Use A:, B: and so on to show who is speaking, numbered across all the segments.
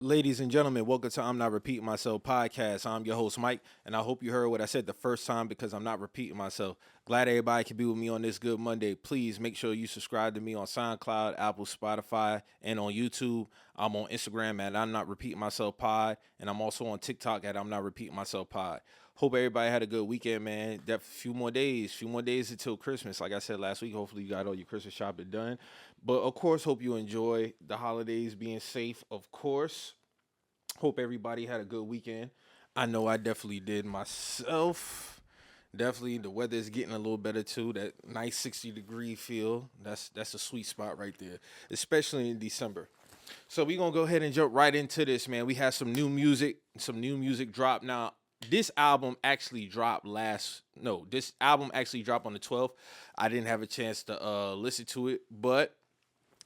A: Ladies and gentlemen, welcome to I'm Not Repeating Myself podcast. I'm your host, Mike, and I hope you heard what I said the first time because I'm not repeating myself. Glad everybody can be with me on this good Monday. Please make sure you subscribe to me on SoundCloud, Apple, Spotify, and on YouTube. I'm on Instagram at I'm Not Repeating Myself Pod, and I'm also on TikTok at I'm Not Repeating Myself Pod. Hope everybody had a good weekend, man. That few more days until Christmas. Like I said last week, hopefully you got all your Christmas shopping done. But of course, hope you enjoy the holidays, being safe, of course. Hope everybody had a good weekend. I know I definitely did myself. Definitely, the weather is getting a little better too. That nice 60-degree feel. That's a sweet spot right there, especially in December. So we gonna go ahead and jump right into this, man. We have some new music. Some new music drop now. This album actually dropped last. No, this album actually dropped on the 12th. I didn't have a chance to listen to it, but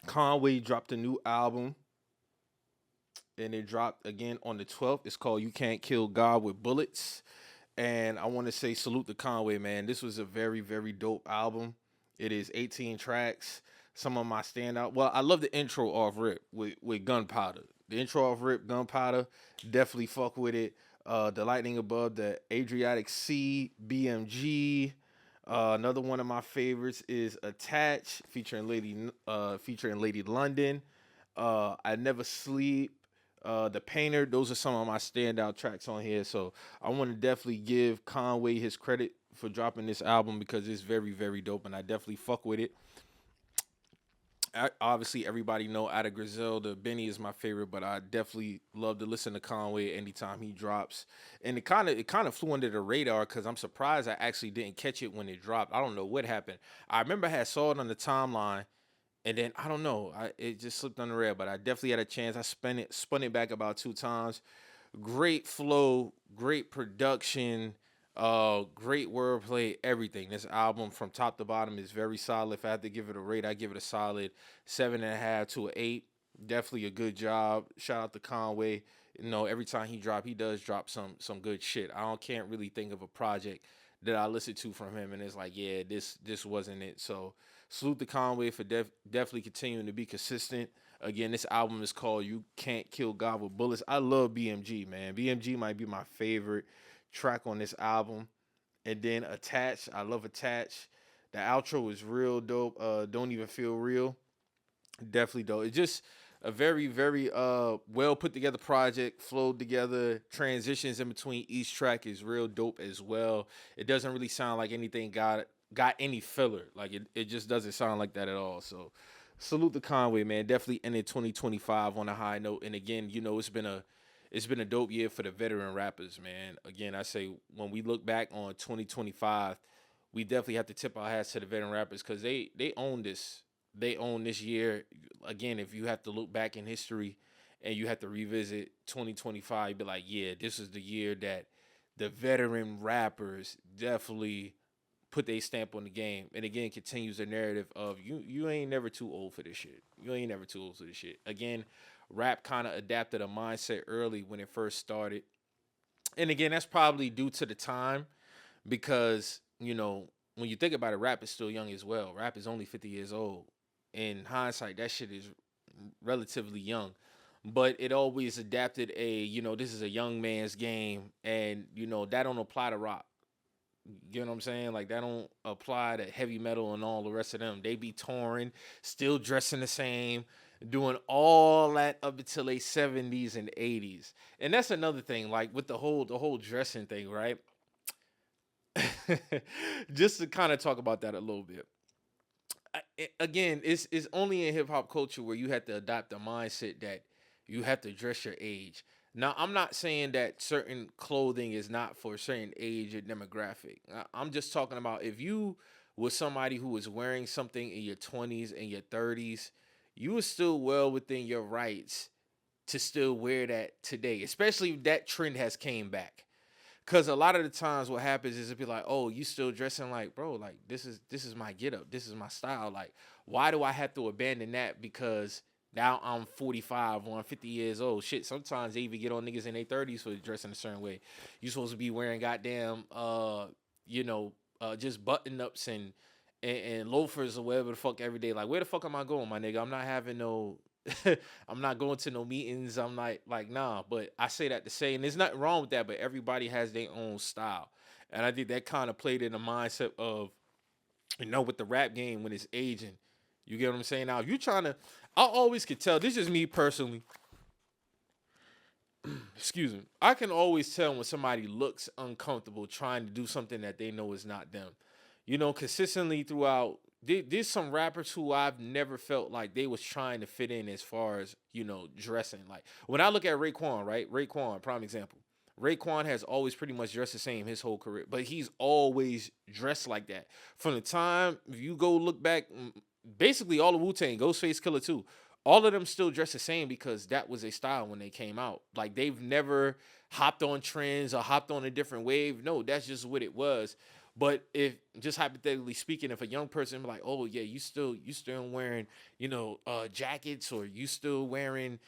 A: Conway dropped a new album and it dropped again on the 12th. It's called You Can't Kill God with Bullets. And I want to say salute to Conway, man. This was a very, very dope album. It is 18 tracks. Some of my standout. Well, I love the intro off Rip with Gunpowder. The intro off Rip, Gunpowder, definitely fuck with it. The Lightning Above, the Adriatic Sea, BMG. Another one of my favorites is Attach, featuring Lady London. I Never Sleep, The Painter. Those are some of my standout tracks on here. So I want to definitely give Conway his credit for dropping this album because it's very, very dope, and I definitely fuck with it. Obviously, everybody know Out of Griselda, Benny is my favorite, but I definitely love to listen to Conway anytime he drops. And it kind of flew under the radar because I'm surprised I actually didn't catch it when it dropped. I don't know what happened. I remember I had saw it on the timeline, and then I don't know, it just slipped on the radar. But I definitely had a chance. I spun it back about two times. Great flow, great production, great wordplay, everything. This album from top to bottom is very solid. If I had to give it a rate, I give it a solid 7.5 to an 8. Definitely a good job. Shout out to Conway. Every time he does drop some good shit. Can't really think of a project that I listened to from him and it's like, yeah, this wasn't it. So salute to Conway for definitely continuing to be consistent. Again, this album is called You Can't Kill God with Bullets. I love BMG, man. BMG might be my favorite track on this album. And then Attach. I love Attach. The outro is real dope. Don't Even Feel Real. Definitely dope. It's just a very, very well put together project, flowed together. Transitions in between each track is real dope as well. It doesn't really sound like anything got any filler. Like it just doesn't sound like that at all. So salute to Conway, man. Definitely ended 2025 on a high note. And again, it's been a dope year for the veteran rappers, man. Again, I say when we look back on 2025, we definitely have to tip our hats to the veteran rappers because they own this. They own this year. Again, if you have to look back in history and you have to revisit 2025, you'd be like, yeah, this is the year that the veteran rappers definitely put their stamp on the game. And again, continues the narrative of you ain't never too old for this shit. You ain't never too old for this shit. Again, rap kind of adapted a mindset early when it first started. And again, that's probably due to the time because, when you think about it, rap is still young as well. Rap is only 50 years old. In hindsight, that shit is relatively young. But it always adapted this is a young man's game. And, that don't apply to rock. You know what I'm saying? Like that don't apply to heavy metal and all the rest of them. They be touring, still dressing the same, doing all that up until they 70s and 80s. And that's another thing, like with the whole dressing thing, right? Just to kind of talk about that a little bit. Again, it's only in hip hop culture where you have to adopt the mindset that you have to dress your age. Now, I'm not saying that certain clothing is not for a certain age or demographic. I'm just talking about if you was somebody who was wearing something in your 20s and your 30s, you were still well within your rights to still wear that today, especially if that trend has came back. Cause a lot of the times what happens is it be like, oh, you still dressing like, bro, like this is my get up, this is my style. Like, why do I have to abandon that because now I'm 45 or I'm 50 years old? Shit, sometimes they even get on niggas in their 30s for dressing a certain way. You supposed to be wearing goddamn just button ups and loafers or whatever the fuck every day. Like, where the fuck am I going, my nigga? I'm not having no I'm not going to no meetings. I'm like nah. But I say that to say, and there's nothing wrong with that. But everybody has their own style, and I think that kind of played in the mindset of with the rap game when it's aging. You get what I'm saying? Now, if you trying to, I always could tell. This is me personally. Excuse me. I can always tell when somebody looks uncomfortable trying to do something that they know is not them. Consistently throughout. There's some rappers who I've never felt like they was trying to fit in as far as dressing. Like when I look at Raekwon, right? Raekwon, prime example. Raekwon has always pretty much dressed the same his whole career, but he's always dressed like that. From the time if you go look back, basically all of Wu-Tang, Ghostface Killer too, all of them still dress the same because that was a style when they came out. Like they've never hopped on trends or hopped on a different wave. No, that's just what it was. But if just hypothetically speaking, if a young person be like, oh yeah, you still wearing, jackets, or you still wearing,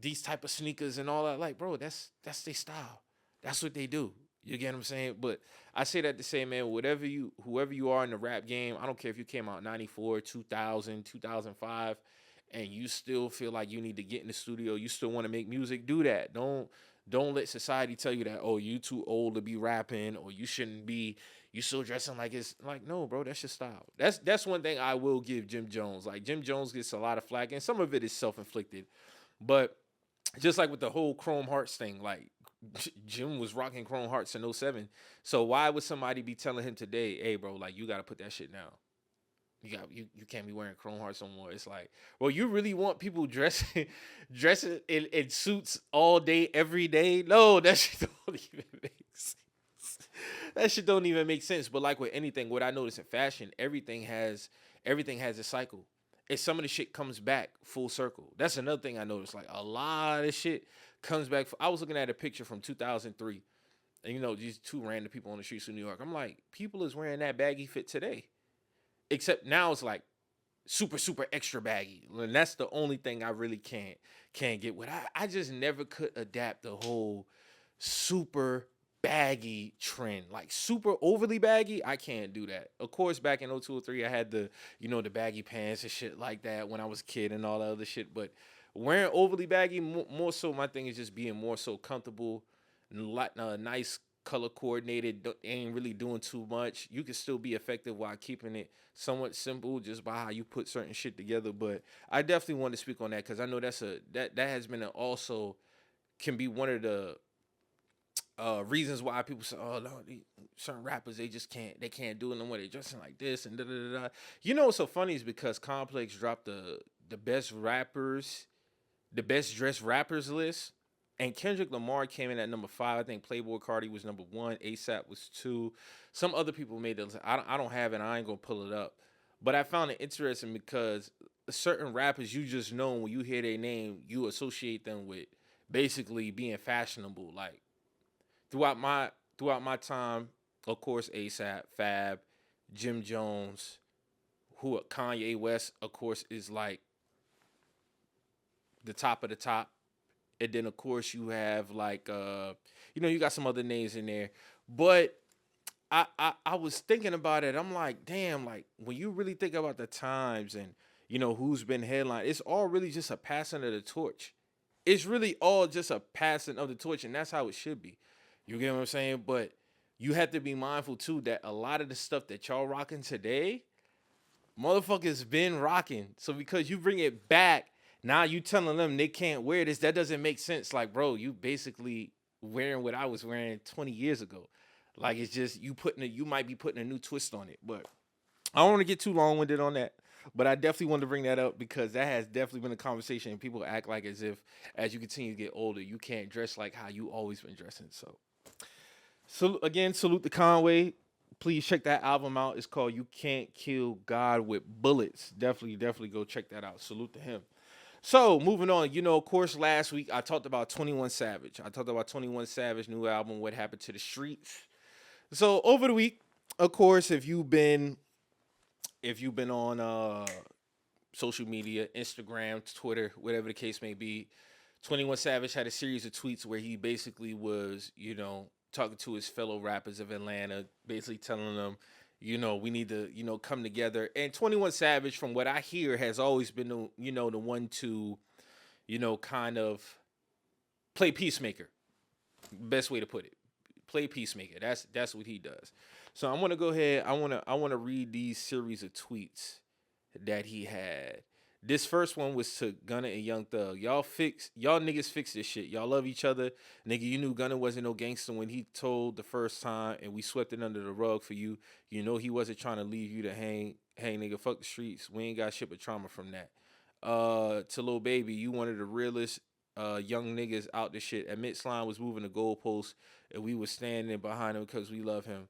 A: these type of sneakers and all that, like, bro, that's their style. That's what they do. You get what I'm saying? But I say that to say, man, whoever you are in the rap game, I don't care if you came out 94, 2000, 2005, and you still feel like you need to get in the studio, you still want to make music, do that. Don't let society tell you that, oh, you too old to be rapping, or you shouldn't be, you still dressing like it's like, no, bro, that's your style. That's one thing I will give Jim Jones. Like Jim Jones gets a lot of flack, and some of it is self-inflicted. But just like with the whole Chrome Hearts thing, like Jim was rocking Chrome Hearts in '07. So why would somebody be telling him today, hey, bro, like you gotta put that shit down? You can't be wearing Chrome Hearts no more. It's like, well, you really want people dressing dressing in suits all day, every day? No, that shit don't even make sense. That shit don't even make sense. But like with anything, what I notice in fashion, everything has a cycle. And some of the shit comes back full circle. That's another thing I noticed. Like a lot of shit comes back. I was looking at a picture from 2003, and these two random people on the streets of New York. I'm like, people is wearing that baggy fit today. Except now it's like super super extra baggy, and that's the only thing I really can't get with. I just never could adapt the whole super baggy trend, like super overly baggy. I can't do that. Of course, back in 0203, I had the baggy pants and shit like that when I was a kid and all that other shit. But wearing overly baggy, more so, my thing is just being more so comfortable, nice color coordinated, ain't really doing too much. You can still be effective while keeping it somewhat simple just by how you put certain shit together. But I definitely want to speak on that because I know that has been also can be one of the reasons why people say, oh no, certain rappers they can't do it no more. They dressing like this and da da da da. What's so funny is because Complex dropped the best dressed rappers list. And Kendrick Lamar came in at number 5. I think Playboy Cardi was number 1. ASAP was 2. Some other people made it. I don't have it. I ain't gonna pull it up. But I found it interesting because certain rappers, you just know when you hear their name, you associate them with basically being fashionable. Like throughout my time, of course, ASAP, Fab, Jim Jones, who Kanye West, of course, is like the top of the top. And then of course you have like you got some other names in there. But I was thinking about it. I'm like, damn, like when you really think about the times and who's been headlined, it's all really just a passing of the torch. It's really all just a passing of the torch, and that's how it should be. You get what I'm saying? But you have to be mindful too that a lot of the stuff that y'all rocking today, motherfuckers been rocking. So because you bring it back, now you telling them they can't wear this, that doesn't make sense. Like, bro, you basically wearing what I was wearing 20 years ago. Like, it's just you might be putting a new twist on it. But I don't want to get too long-winded on that. But I definitely wanted to bring that up because that has definitely been a conversation, and people act like as if as you continue to get older, you can't dress like how you always been dressing. So again, salute to Conway. Please check that album out. It's called You Can't Kill God with Bullets. Definitely go check that out. Salute to him. So moving on, of course, last week I talked about 21 Savage. New album, What Happened to the Streets. So over the week, of course, if you've been on social media, Instagram, Twitter, whatever the case may be, 21 Savage had a series of tweets where he basically was, talking to his fellow rappers of Atlanta, basically telling them, we need to, come together. And 21 Savage, from what I hear, has always been the one to kind of play peacemaker. Best way to put it. Play peacemaker. That's what he does. So I'm gonna go ahead. I wanna read these series of tweets that he had. This first one was to Gunna and Young Thug. Y'all niggas fix this shit. Y'all love each other. Nigga, you knew Gunna wasn't no gangster when he told the first time and we swept it under the rug for you. You know he wasn't trying to leave you to hang. Hey nigga, fuck the streets. We ain't got shit but trauma from that. To Lil Baby, you one of the realest young niggas out this shit. Admit Slime was moving the goalposts and we was standing behind him because we love him.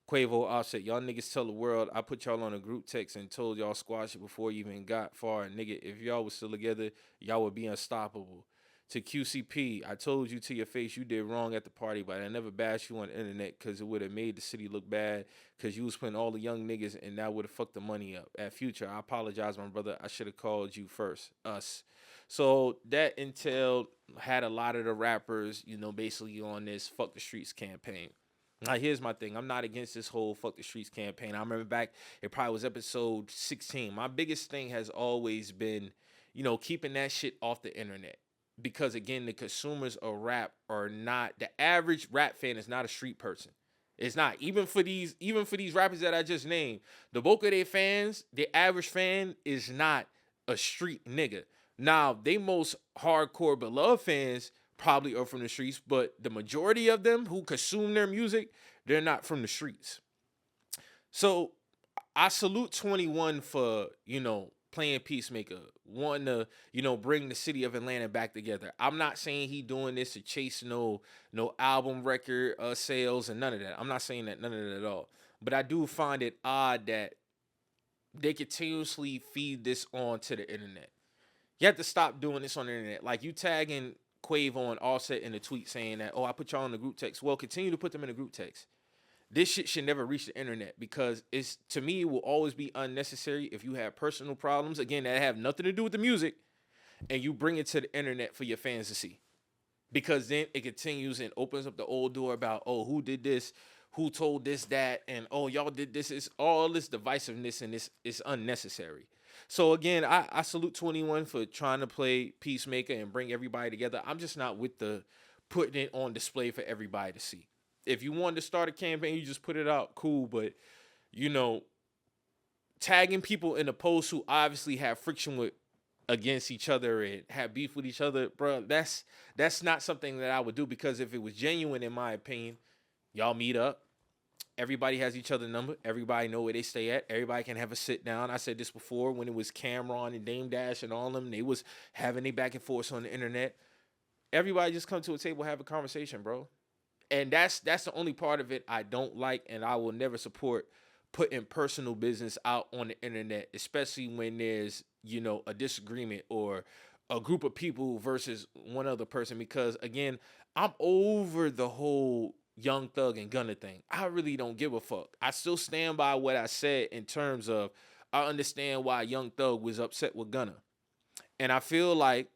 A: Quavo, Offset, y'all niggas tell the world I put y'all on a group text and told y'all squash it before you even got far. Nigga, if y'all was still together, y'all would be unstoppable. To QCP, I told you to your face you did wrong at the party, but I never bashed you on the internet because it would have made the city look bad because you was putting all the young niggas and that would have fucked the money up. At Future, I apologize, my brother. I should have called you first. Us. So that intel had a lot of the rappers, basically on this fuck the streets campaign. Now, here's my thing. I'm not against this whole fuck the streets campaign. I remember back, it probably was episode 16. My biggest thing has always been, keeping that shit off the internet. Because, again, the consumers of rap are not, the average rap fan is not a street person. It's not. Even for these rappers that I just named, the bulk of their fans, the average fan is not a street nigga. Now, they most hardcore beloved fans probably are from the streets, but the majority of them who consume their music, they're not from the streets. So I salute 21 for, playing peacemaker, wanting to, bring the city of Atlanta back together. I'm not saying he doing this to chase no album record sales and none of that. I'm not saying that, none of that at all. But I do find it odd that they continuously feed this on to the internet. You have to stop doing this on the internet. Like, you tagging Quavo and Offset in the tweet saying that, I put y'all in the group text. Well, continue to put them in the group text. This shit should never reach the internet because to me, it will always be unnecessary if you have personal problems, again, that have nothing to do with the music, and you bring it to the internet for your fans to see. Because then it continues and opens up the old door about, who did this, who told this, that, and y'all did this. It's all this divisiveness and it's unnecessary. So again, I salute 21 for trying to play peacemaker and bring everybody together. I'm just not with the putting it on display for everybody to see. If you wanted to start a campaign, you just put it out, cool. But, tagging people in the post who obviously have friction against each other and have beef with each other, bro, that's not something that I would do, because if it was genuine, in my opinion, y'all meet up. Everybody has each other's number. Everybody know where they stay at. Everybody can have a sit down. I said this before when it was Cameron and Dame Dash and all of them. They was having a back and forth on the internet. Everybody just come to a table, have a conversation, bro. And that's the only part of it I don't like, and I will never support putting personal business out on the internet, especially when there's, a disagreement or a group of people versus one other person. Because, again, I'm over the whole Young Thug and Gunna thing. I really don't give a fuck. I still stand by what I said in terms of I understand why Young Thug was upset with Gunna. And I feel like,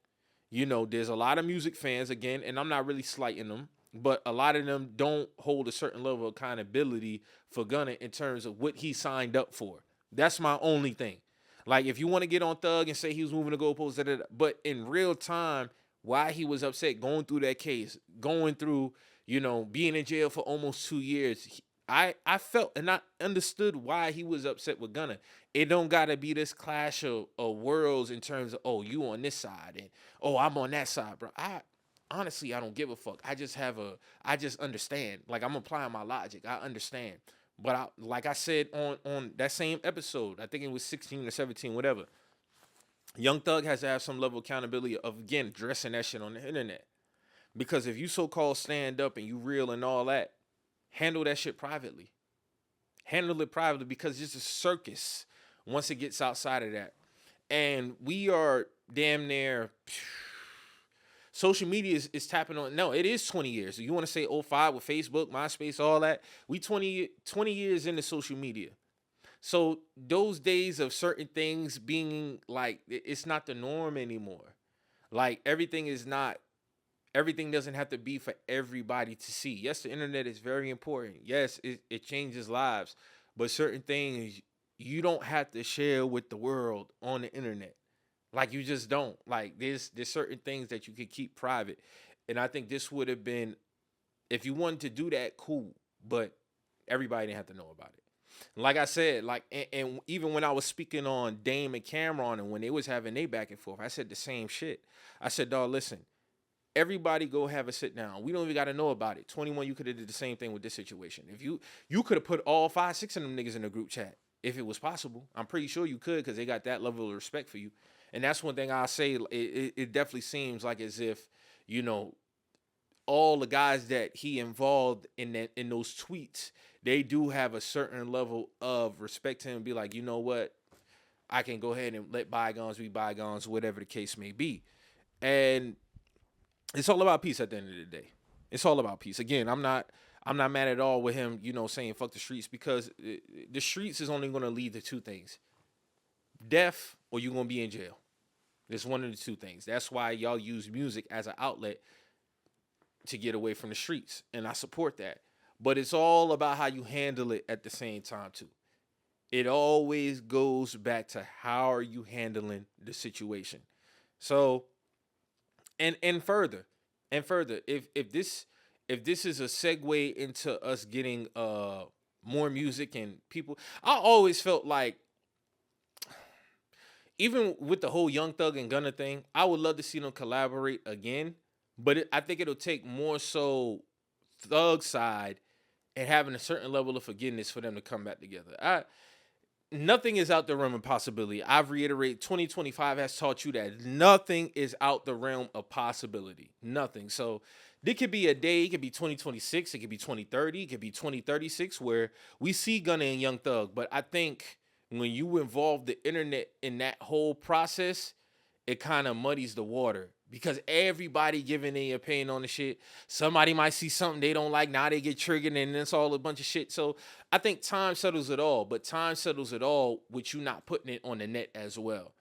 A: there's a lot of music fans, again, and I'm not really slighting them, but a lot of them don't hold a certain level of accountability for Gunna in terms of what he signed up for. That's my only thing. Like, if you want to get on Thug and say he was moving the goalposts, but in real time, why he was upset going through that case, going through, being in jail for almost 2 years, I felt and I understood why he was upset with Gunna. It don't gotta be this clash of worlds in terms of, you on this side and I'm on that side, bro. Honestly, I don't give a fuck. I just understand. Like, I'm applying my logic. I understand. But like I said on that same episode, I think it was 16 or 17, whatever. Young Thug has to have some level of accountability of, again, addressing that shit on the internet. Because if you so-called stand up and you real and all that, handle that shit privately. Handle it privately, because it's a circus once it gets outside of that. And we are damn near... Social media is tapping on. No, it is 20 years. You want to say 05 with Facebook, MySpace, all that. We 20 years into social media. So those days of certain things being like, it's not the norm anymore. Like, everything doesn't have to be for everybody to see. Yes, the internet is very important. Yes, it changes lives. But certain things you don't have to share with the world on the internet. Like you just don't. Like there's certain things that you can keep private. And I think this would have been, if you wanted to do that, cool. But everybody didn't have to know about it. Like I said, like and even when I was speaking on Dame and Cameron and when they was having they back and forth, I said the same shit. I said, dog, listen, everybody go have a sit down. We don't even got to know about it. 21, you could have did the same thing with this situation. If you could have put all 5, 6 of them niggas in the group chat if it was possible. I'm pretty sure you could because they got that level of respect for you. And that's one thing I say. It definitely seems like as if you know all the guys that he involved in those tweets, they do have a certain level of respect to him. Be like, you know what, I can go ahead and let bygones be bygones, whatever the case may be. And it's all about peace at the end of the day. It's all about peace. Again, I'm not mad at all with him, saying fuck the streets, because the streets is only going to lead to two things: death or you're going to be in jail. It's one of the two things. That's why y'all use music as an outlet to get away from the streets, and I support that. But it's all about how you handle it at the same time too. It always goes back to how are you handling the situation. So, and further, if this is a segue into us getting more music and people, I always felt like, even with the whole Young Thug and Gunna thing, I would love to see them collaborate again. But I think it'll take more so Thug side and having a certain level of forgiveness for them to come back together. Nothing is out the realm of possibility. I've reiterated, 2025 has taught you that nothing is out the realm of possibility. Nothing. So there could be a day, it could be 2026, it could be 2030, it could be 2036, where we see Gunna and Young Thug. But I think when you involve the internet in that whole process, it kind of muddies the water, because everybody giving their opinion on the shit. Somebody might see something they don't like, now they get triggered, and it's all a bunch of shit. So I think time settles it all, but time settles it all with you not putting it on the net as well.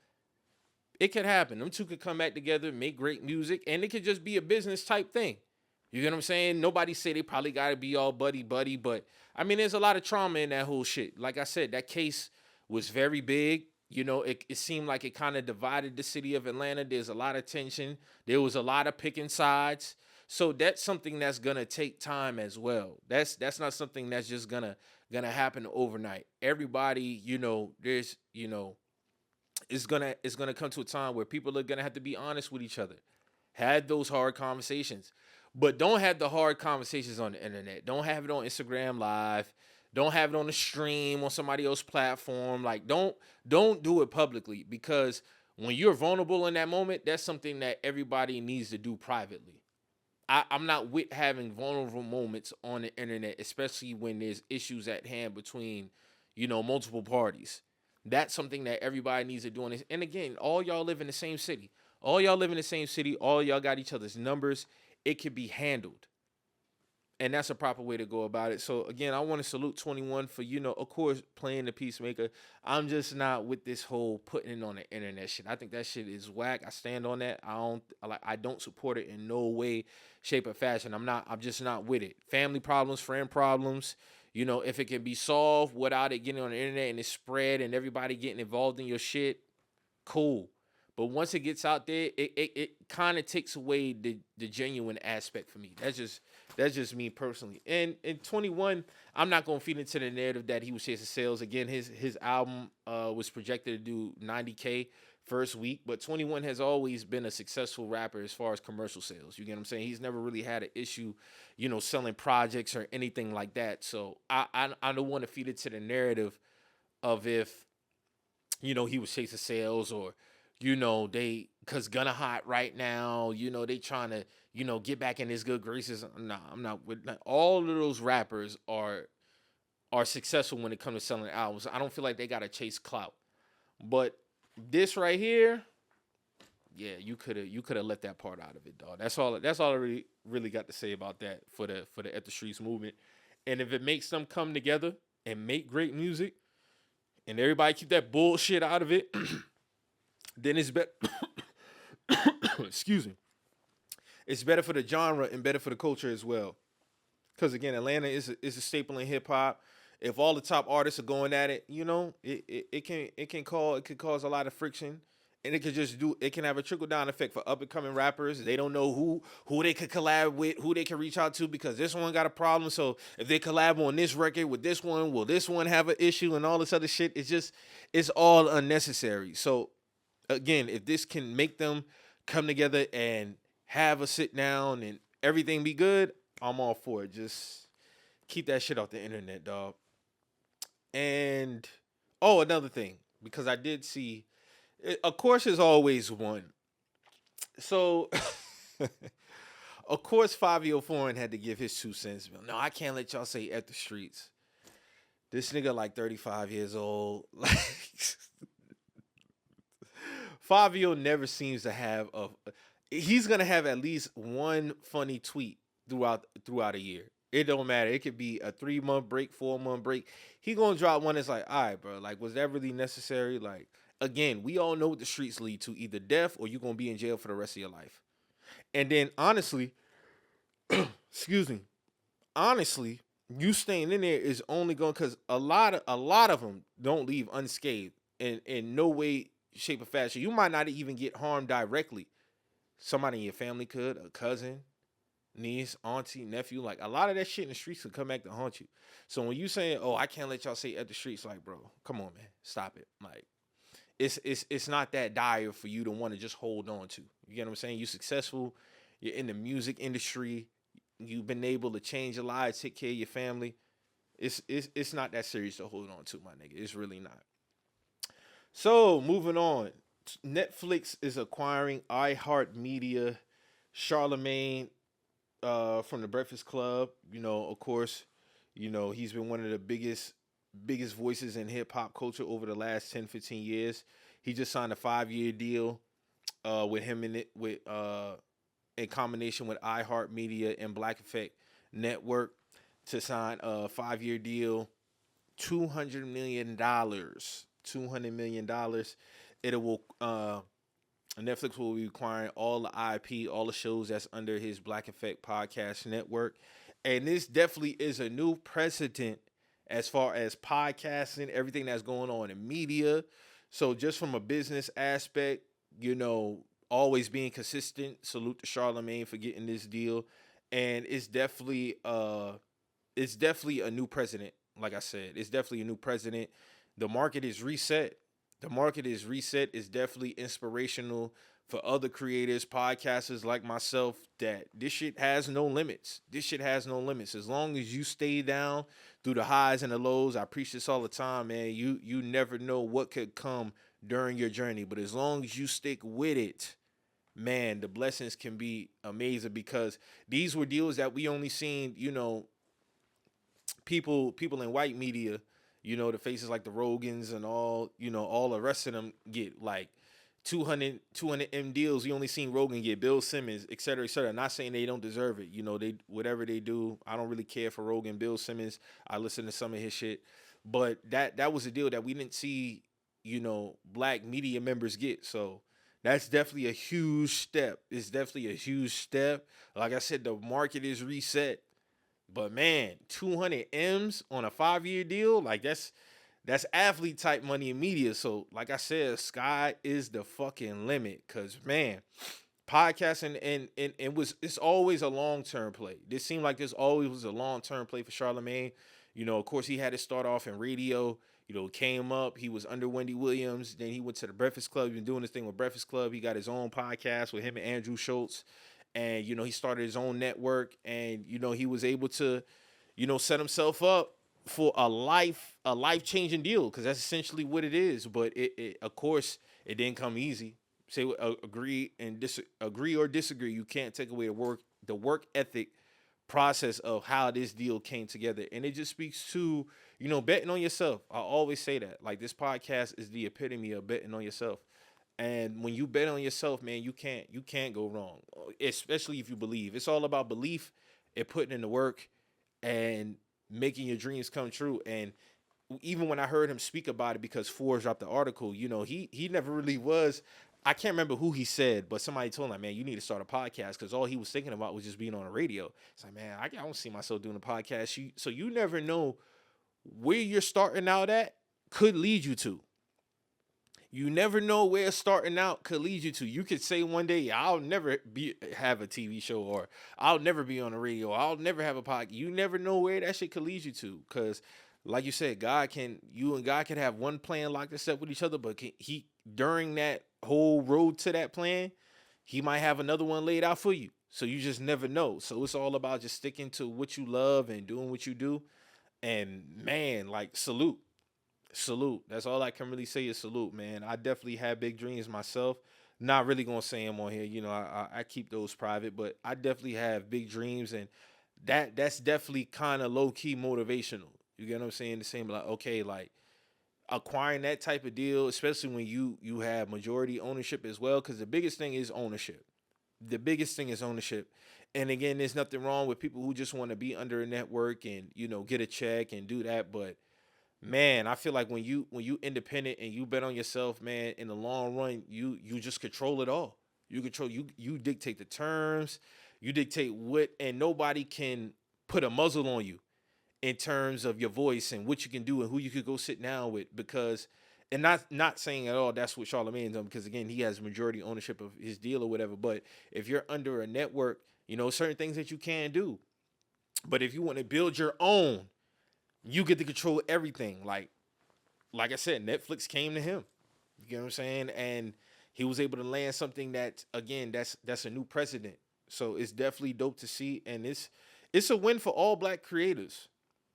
A: It could happen. Them two could come back together, make great music, and it could just be a business type thing. You get what I'm saying? Nobody say they probably got to be all buddy, but I mean, there's a lot of trauma in that whole shit. Like I said, that case was very big. It seemed like it kind of divided the city of Atlanta. There's a lot of tension. There was a lot of picking sides. So that's something that's gonna take time as well. That's not something that's just gonna happen overnight. Everybody, there's it's gonna come to a time where people are gonna have to be honest with each other. Had those hard conversations. But don't have the hard conversations on the internet. Don't have it on Instagram Live. Don't have it on the stream on somebody else's platform. Like, don't do it publicly, because when you're vulnerable in that moment, that's something that everybody needs to do privately. I'm not with having vulnerable moments on the internet, especially when there's issues at hand between, multiple parties. That's something that everybody needs to do. And again, all y'all live in the same city. All y'all got each other's numbers. It can be handled. And that's a proper way to go about it. So again, I want to salute 21 for, of course, playing the peacemaker. I'm just not with this whole putting it on the internet shit. I think that shit is whack. I stand on that. I don't support it in no way, shape, or fashion. I'm just not with it. Family problems, friend problems. If it can be solved without it getting on the internet and it's spread and everybody getting involved in your shit, cool. But once it gets out there, it kind of takes away the genuine aspect for me. That's just me personally. And in 21, I'm not gonna feed into the narrative that he was chasing sales. Again, his album was projected to do 90K first week, but 21 has always been a successful rapper as far as commercial sales. You get what I'm saying? He's never really had an issue, selling projects or anything like that. So I don't want to feed into the narrative of if he was chasing sales, or cause Gunna hot right now, they trying to, get back in his good graces. Nah, I'm not with all of those rappers are successful when it comes to selling albums. I don't feel like they gotta chase clout. But this right here, yeah, you could have left that part out of it, dog. That's all I really got to say about that for the At the Streets movement. And if it makes them come together and make great music, and everybody keep that bullshit out of it, then it's better. Excuse me. It's better for the genre and better for the culture as well. Because again, Atlanta is a staple in hip hop. If all the top artists are going at it, it can cause a lot of friction, and it can have a trickle down effect for up and coming rappers. They don't know who they could collab with, who they can reach out to because this one got a problem. So if they collab on this record with this one, will this one have an issue and all this other shit? It's all unnecessary. So again, if this can make them come together and have a sit down and everything be good, I'm all for it. Just keep that shit off the internet, dog. And another thing, because I did see, of course, there's always one. So, of course, Fabio Foreign had to give his 2 cents. No, I can't let y'all say at the streets. This nigga like 35 years old. Like, Fabio never seems to have he's gonna have at least one funny tweet throughout a year. It don't matter. It could be a 3-month break, 4-month break. He gonna drop one that's like, all right, bro. Like, was that really necessary? Like, again, we all know what the streets lead to: either death or you're gonna be in jail for the rest of your life. And then, honestly, excuse me, honestly, you staying in there is only going because a lot of them don't leave unscathed in no way, shape, or fashion. You might not even get harmed directly. Somebody in your family could, a cousin, niece, auntie, nephew. Like, a lot of that shit in the streets could come back to haunt you. So when you saying, "Oh, I can't let y'all say at the streets," like, bro, come on, man, stop it. Like, it's not that dire for you to want to just hold on to. You get what I'm saying? You're successful. You're in the music industry. You've been able to change your lives, take care of your family. It's not that serious to hold on to, my nigga. It's really not. So moving on, Netflix is acquiring iHeartMedia. Charlamagne from the Breakfast Club, of course, he's been one of the biggest voices in hip hop culture over the last 10, 15 years. He just signed a 5-year deal with him in combination with iHeartMedia and Black Effect Network to sign a 5-year deal, $200 million. $200 million. Netflix will be acquiring all the IP, all the shows that's under his Black Effect podcast network. And this definitely is a new precedent as far as podcasting, everything that's going on in media. So just from a business aspect, always being consistent. Salute to Charlamagne for getting this deal. And it's definitely a new precedent. Like I said, it's definitely a new precedent. The market is reset. It's definitely inspirational for other creators, podcasters like myself, that this shit has no limits. As long as you stay down through the highs and the lows. I preach this all the time, man. You never know what could come during your journey. But as long as you stick with it, man, the blessings can be amazing, because these were deals that we only seen, people in white media, the faces like the Rogans and all the rest of them get like 200 M deals. We only seen Rogan get, Bill Simmons, et cetera, et cetera. Not saying they don't deserve it. They, whatever they do, I don't really care for Rogan. Bill Simmons, I listen to some of his shit. But that was a deal that we didn't see, black media members get. So that's definitely a huge step. It's definitely a huge step. Like I said, the market is reset. But man, 200 M's on a 5-year deal, like that's athlete type money in media. So like I said, sky is the fucking limit. Cause man, podcasting and it's always a long-term play. This seemed like this always was a long-term play for Charlamagne. Of course he had to start off in radio, came up, he was under Wendy Williams, then he went to the Breakfast Club. He's been doing this thing with Breakfast Club. He got his own podcast with him and Andrew Schultz. And, he started his own network, and, he was able to, set himself up for a life-changing deal, because that's essentially what it is. But it of course, it didn't come easy. Say agree or disagree. You can't take away the work ethic process of how this deal came together. And it just speaks to, betting on yourself. I always say that. Like, this podcast is the epitome of betting on yourself. And when you bet on yourself, man, you can't go wrong, especially if you believe. It's all about belief and putting in the work and making your dreams come true. And even when I heard him speak about it, because Forbes dropped the article, he never really was. I can't remember who he said, but somebody told him, like, man, you need to start a podcast, because all he was thinking about was just being on the radio. It's like, man, I don't see myself doing a podcast. So you never know where you're starting out at could lead you to. You never know where starting out could lead you to. You could say one day, I'll never have a TV show, or I'll never be on the radio, I'll never have a podcast. You never know where that shit could lead you to. Cause like you said, you and God can have one plan locked and set with each other, but he during that whole road to that plan, he might have another one laid out for you. So you just never know. So it's all about just sticking to what you love and doing what you do. And man, like salute. That's all I can really say is salute, man. I definitely had big dreams myself. Not really gonna say them on here. I keep those private, but I definitely have big dreams, and that's definitely kind of low key motivational. You get what I'm saying? The same, like, okay, like acquiring that type of deal, especially when you have majority ownership as well, because the biggest thing is ownership. The biggest thing is ownership. And again, there's nothing wrong with people who just want to be under a network and get a check and do that, but man, I feel like when you independent and you bet on yourself, man, in the long run, you just control it all. You dictate the terms, you dictate what, and nobody can put a muzzle on you in terms of your voice and what you can do and who you could go sit down with, because and not saying at all that's what Charlamagne done, because again, he has majority ownership of his deal or whatever. But if you're under a network, certain things that you can do. But if you want to build your own, you get to control everything. Like I said, Netflix came to him. You know what I'm saying? And he was able to land something that, again, that's a new precedent. So it's definitely dope to see, and it's a win for all black creators.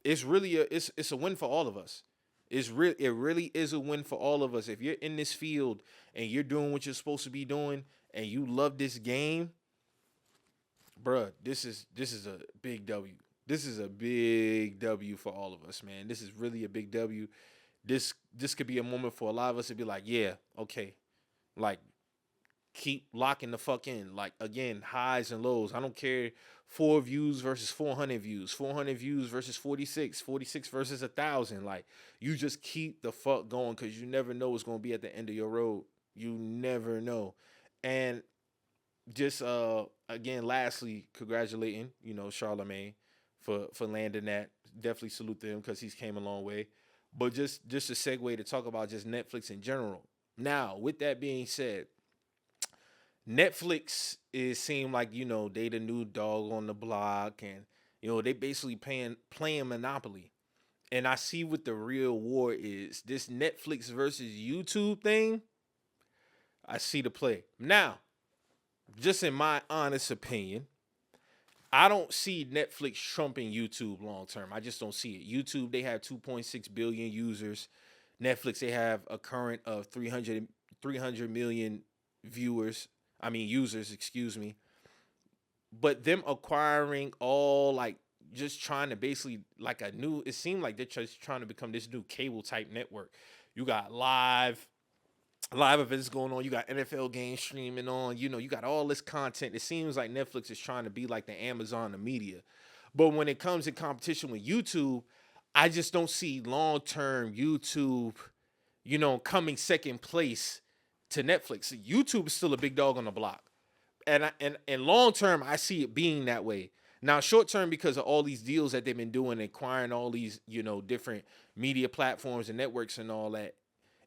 A: It's a win for all of us. It really is a win for all of us. If you're in this field and you're doing what you're supposed to be doing and you love this game, bruh, this is a big W. This is a big W for all of us, man. This is really a big W. This could be a moment for a lot of us to be like, yeah, okay. Like, keep locking the fuck in. Like, again, highs and lows. I don't care. 4 views versus 400 views. 400 views versus 46. 46 versus 1,000. Like, you just keep the fuck going, because you never know what's going to be at the end of your road. You never know. And just, again, lastly, congratulating, Charlamagne for landing that. Definitely salute to him, because he's came a long way. But just a segue to talk about just Netflix in general. Now, with that being said, Netflix seem like, they the new dog on the block, and they basically playing Monopoly. And I see what the real war is. This Netflix versus YouTube thing, I see the play. Now, just in my honest opinion, I don't see Netflix trumping YouTube long term. I just don't see it. YouTube, they have 2.6 billion users. Netflix, they have a current of 300 million users, excuse me. But them acquiring all, like, just trying to basically, like, it seemed like they're just trying to become this new cable type network. You got live events going on. You got NFL games streaming on. You got all this content. It seems like Netflix is trying to be like the Amazon of media. But when it comes in competition with YouTube, I just don't see long-term YouTube, coming second place to Netflix. YouTube is still a big dog on the block. And long-term, I see it being that way. Now, short-term, because of all these deals that they've been doing, acquiring all these, different media platforms and networks and all that,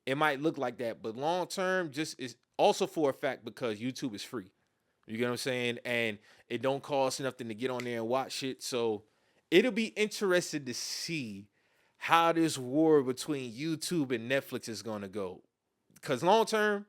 A: it might look like that, but long term, just is also for a fact, because YouTube is free. You get what I'm saying? And it don't cost nothing to get on there and watch shit. So it'll be interesting to see how this war between YouTube and Netflix is going to go. Because long term,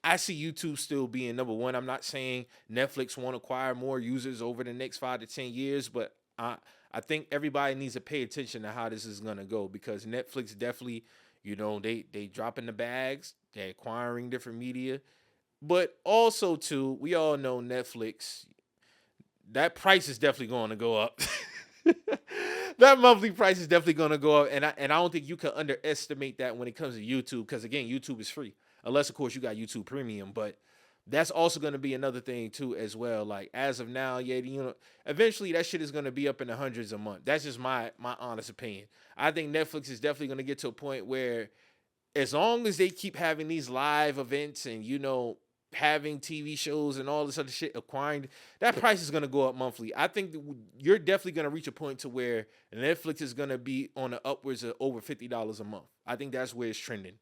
A: I see YouTube still being number one. I'm not saying Netflix won't acquire more users over the next 5 to 10 years, but I think everybody needs to pay attention to how this is going to go, because Netflix definitely, they dropping the bags, they're acquiring different media. But also, too, we all know Netflix, that price is definitely going to go up. That monthly price is definitely going to go up. And I don't think you can underestimate that when it comes to YouTube, because, again, YouTube is free. Unless, of course, you got YouTube Premium. But that's also going to be another thing, too, as well. Like, as of now, yeah, eventually that shit is going to be up in the hundreds a month. That's just my honest opinion. I think Netflix is definitely going to get to a point where, as long as they keep having these live events and, having TV shows and all this other shit, acquiring, that price is going to go up monthly. I think you're definitely going to reach a point to where Netflix is going to be on the upwards of over $50 a month. I think that's where it's trending.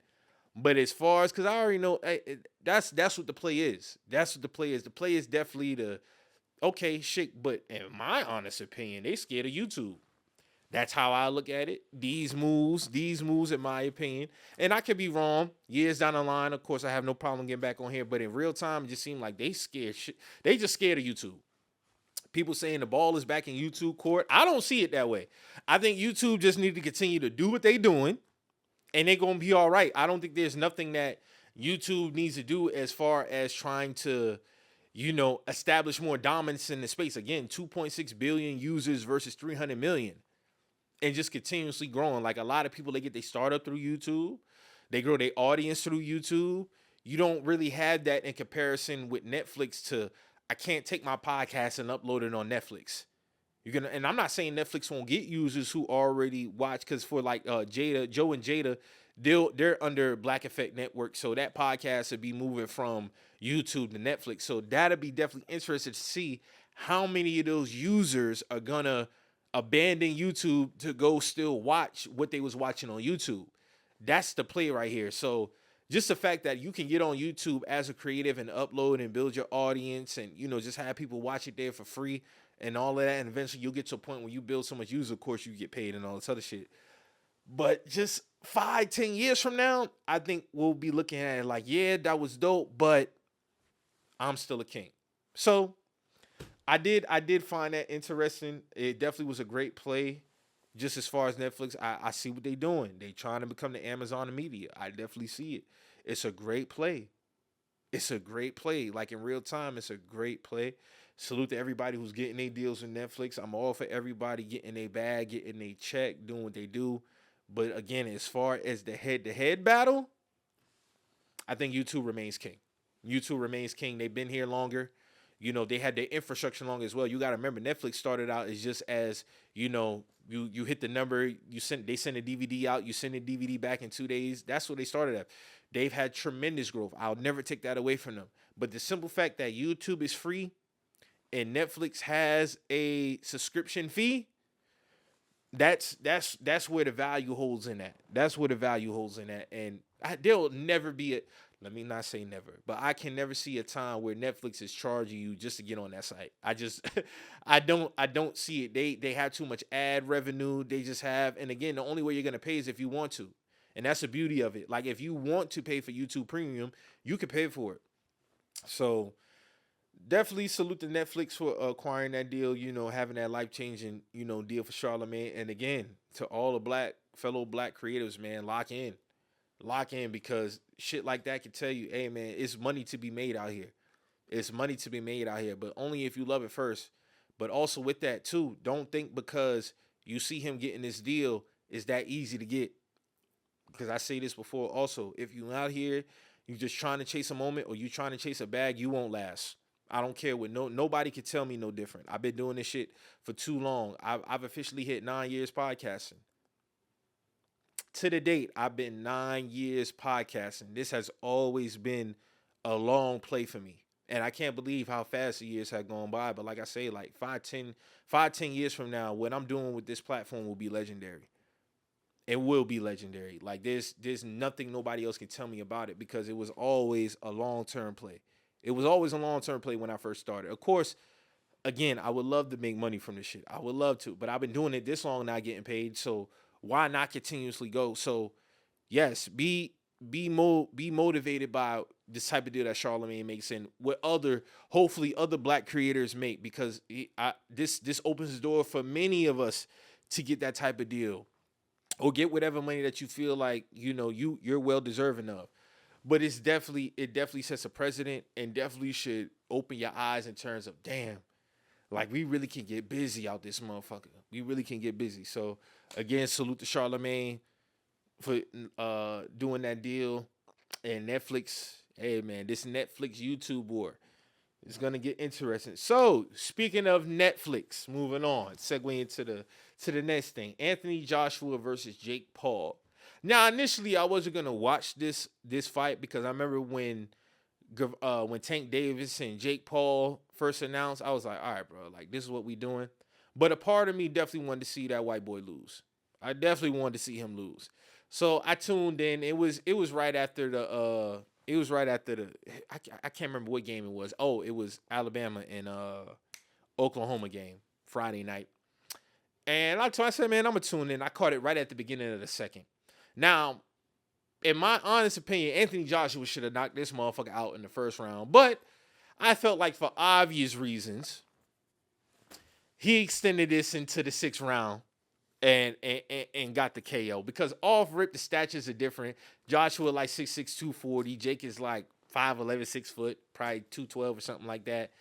A: But as far as, because I already know, that's what the play is. That's what the play is. The play is definitely the okay shit. But in my honest opinion, they scared of YouTube. That's how I look at it. These moves, in my opinion, and I could be wrong. Years down the line, of course, I have no problem getting back on here. But in real time, it just seemed like they scared shit. They just scared of YouTube. People saying the ball is back in YouTube court. I don't see it that way. I think YouTube just need to continue to do what they're doing, and they're gonna be all right. I don't think there's nothing that YouTube needs to do as far as trying to, establish more dominance in the space. Again, 2.6 billion users versus 300 million, and just continuously growing. Like a lot of people, they get their startup through YouTube, they grow their audience through YouTube. You don't really have that in comparison with Netflix. To I can't take my podcast and upload it on Netflix. And I'm not saying Netflix won't get users who already watch, because for like Joe and Jada, they're under Black Effect Network, so that podcast would be moving from YouTube to Netflix. So that'd be definitely interested to see how many of those users are gonna abandon YouTube to go still watch what they was watching on YouTube. That's the play right here. So just the fact that you can get on YouTube as a creative and upload and build your audience, and just have people watch it there for free and all of that, and eventually you'll get to a point where you build so much user, of course, you get paid and all this other shit. But just 5-10 years from now, I think we'll be looking at it like, yeah, that was dope, but I'm still a king. So I did find that interesting. It definitely was a great play. Just as far as Netflix, I see what they're doing. They trying to become the Amazon of media. I definitely see it. It's a great play. It's a great play. Like in real time, it's a great play. Salute to everybody who's getting their deals with Netflix. I'm all for everybody getting their bag, getting their check, doing what they do. But again, as far as the head-to-head battle, I think YouTube remains king. YouTube remains king. They've been here longer. They had their infrastructure long as well. You got to remember, Netflix started out as just as, you hit the number, they send a DVD out, you send the DVD back in 2 days. That's what they started at. They've had tremendous growth. I'll never take that away from them. But the simple fact that YouTube is free and Netflix has a subscription fee, that's where the value holds in at. That's where the value holds in at. And there'll never be let me not say never, but I can never see a time where Netflix is charging you just to get on that site. I don't see it. They have too much ad revenue. They just have, and again, the only way you're gonna pay is if you want to, and that's the beauty of it. Like if you want to pay for YouTube Premium, you can pay for it. So definitely salute to Netflix for acquiring that deal. Having that life changing deal for Charlamagne, and again to all the fellow black creatives, man, lock in, because shit like that can tell you, hey man, it's money to be made out here. It's money to be made out here, but only if you love it first. But also with that too, don't think because you see him getting this deal is that easy to get. Because I say this before also, if you out here, you just trying to chase a moment or you trying to chase a bag, you won't last. I don't care what nobody can tell me no different. I've been doing this shit for too long. I've officially hit 9 years podcasting. To the date, I've been 9 years podcasting. This has always been a long play for me. And I can't believe how fast the years have gone by. But like I say, like 5-10 years from now, what I'm doing with this platform will be legendary. It will be legendary. Like there's nothing nobody else can tell me about it, because it was always a long-term play. It was always a long-term play when I first started. Of course, again, I would love to make money from this shit. I would love to. But I've been doing it this long, not getting paid. So why not continuously go? So yes, be motivated by this type of deal that Charlamagne makes, and what hopefully other black creators make, because this opens the door for many of us to get that type of deal, or get whatever money that you feel like you're well deserving of. But it definitely sets a precedent, and definitely should open your eyes in terms of, damn, like we really can get busy out this motherfucker. We really can get busy. So again, salute to Charlamagne for doing that deal. And Netflix, hey man, this Netflix YouTube war is gonna get interesting. So speaking of Netflix, moving on, segue into the next thing. Anthony Joshua versus Jake Paul. Now initially I wasn't gonna watch this fight, because I remember when Tank Davis and Jake Paul first announced, I was like, all right, bro, like this is what we doing. But a part of me definitely wanted to see that white boy lose. I definitely wanted to see him lose. So I tuned in. It was right after the it was right after the I can't remember what game it was. Oh, it was Alabama and Oklahoma game Friday night. And I said, man, I'm gonna tune in. I caught it right at the beginning of the second. Now, in my honest opinion, Anthony Joshua should have knocked this motherfucker out in the first round. But I felt like for obvious reasons, he extended this into the sixth round and got the KO. Because off rip, the statures are different. Joshua like 6'6", 240. Jake is like 5'11", 6 foot, probably 212 or something like that.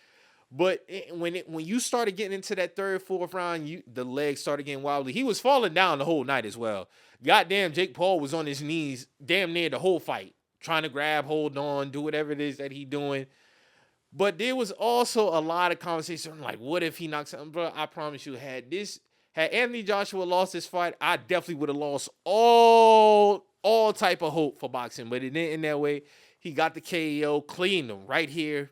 A: But when you started getting into that third, fourth round, the legs started getting wobbly. He was falling down the whole night as well. Goddamn, Jake Paul was on his knees damn near the whole fight, trying to grab, hold on, do whatever it is that he doing. But there was also a lot of conversation like, what if he knocks something? Bro, I promise you, had Anthony Joshua lost this fight, I definitely would have lost all type of hope for boxing. But it didn't in that way. He got the KO, cleaned him right here.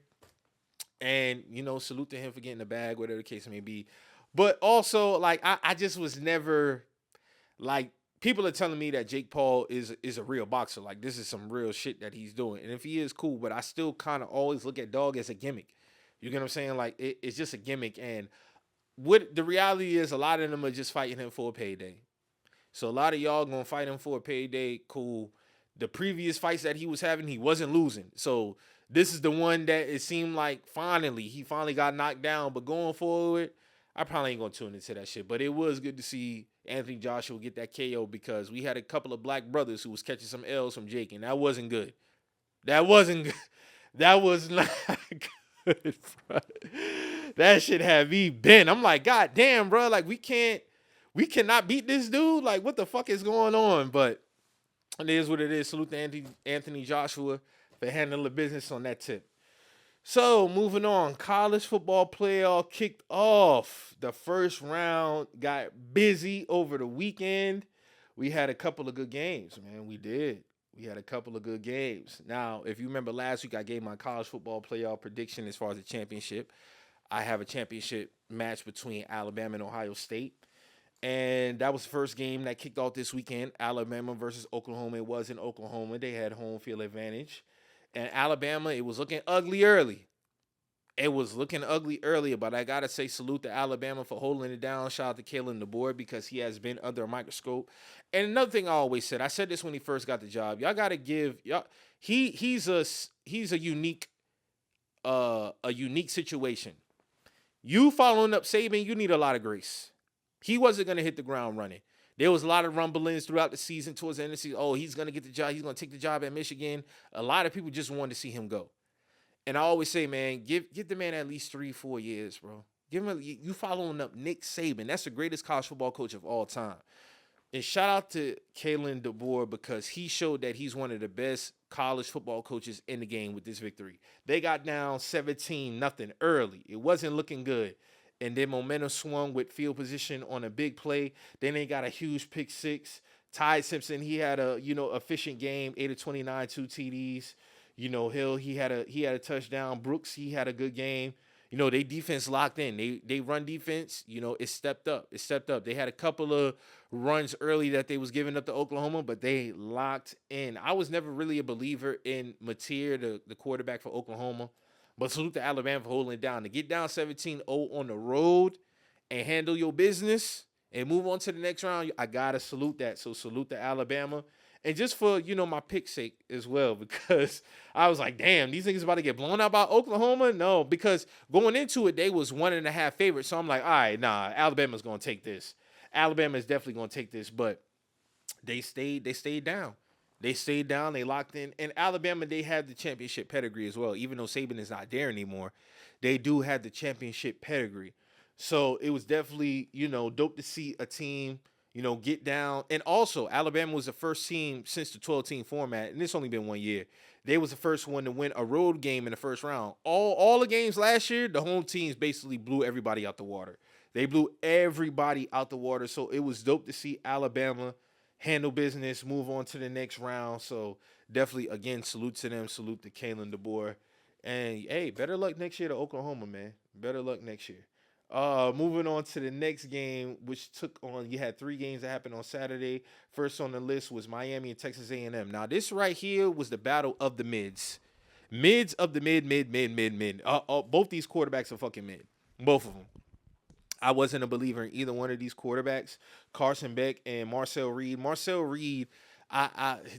A: And, salute to him for getting the bag, whatever the case may be. But also, like, I just was never, like, people are telling me that Jake Paul is a real boxer. Like, this is some real shit that he's doing. And if he is, cool. But I still kind of always look at dog as a gimmick. You get what I'm saying? Like, it's just a gimmick. And what the reality is, a lot of them are just fighting him for a payday. So a lot of y'all going to fight him for a payday, cool. The previous fights that he was having, he wasn't losing. So this is the one that it seemed like he finally got knocked down. But going forward, I probably ain't going to tune into that shit. But it was good to see Anthony Joshua get that KO because we had a couple of black brothers who was catching some L's from Jake, and that wasn't good. That wasn't good. That was not good, bro. That shit had me bent. I'm like, God damn, bro. Like, we cannot beat this dude. Like, what the fuck is going on? But it is what it is. Salute to Anthony Joshua for handling the business on that tip. So, moving on. College football playoff kicked off. The first round got busy over the weekend. We had a couple of good games, man. We did. We had a couple of good games. Now, if you remember last week, I gave my college football playoff prediction as far as the championship. I have a championship match between Alabama and Ohio State. And that was the first game that kicked off this weekend. Alabama versus Oklahoma. It was in Oklahoma. They had home field advantage. And Alabama, it was looking ugly early. But I got to say salute to Alabama for holding it down. Shout out to Kalen DeBoer because he has been under a microscope. And another thing I always said, I said this when he first got the job. Y'all got to give y'all he's a unique situation. You following up Saban, you need a lot of grace. He wasn't going to hit the ground running. There was a lot of rumblings throughout the season towards the end of the season. Oh, he's going to get the job. He's going to take the job at Michigan. A lot of people just wanted to see him go. And I always say, man, give the man at least 3-4 years, bro. Give him you following up Nick Saban. That's the greatest college football coach of all time. And shout out to Kalen DeBoer because he showed that he's one of the best college football coaches in the game with this victory. They got down 17-0 early. It wasn't looking good. And then momentum swung with field position on a big play. Then they got a huge pick six. Ty Simpson, he had a efficient game, 8 of 29, 2 TDs. Hill, he had a touchdown. Brooks, he had a good game. They defense locked in. They run defense, it stepped up. They had a couple of runs early that they was giving up to Oklahoma, but they locked in. I was never really a believer in Mateer, the quarterback for Oklahoma. But salute to Alabama for holding it down. To get down 17-0 on the road and handle your business and move on to the next round, I got to salute that. So salute to Alabama. And just for, my pick sake as well, because I was like, damn, these niggas about to get blown out by Oklahoma? No, because going into it, they was 1.5 favorites. So I'm like, all right, nah, Alabama's going to take this. Alabama is definitely going to take this, but they stayed down. They stayed down. They locked in. And Alabama, they have the championship pedigree as well. Even though Saban is not there anymore, they do have the championship pedigree. So it was definitely, dope to see a team, get down. And also, Alabama was the first team since the 12-team format, and it's only been 1 year. They was the first one to win a road game in the first round. All the games last year, the home teams basically blew everybody out the water. They blew everybody out the water. So it was dope to see Alabama handle business, move on to the next round. So definitely, again, salute to them. Salute to Kalen DeBoer. And, hey, better luck next year to Oklahoma, man. Better luck next year. Moving on to the next game, which took on, you had three games that happened on Saturday. First on the list was Miami and Texas A&M. Now, this right here was the battle of the mids. Mids of the mid. Both these quarterbacks are fucking mid. Both of them. I wasn't a believer in either one of these quarterbacks, Carson Beck and Marcel Reed. Marcel Reed,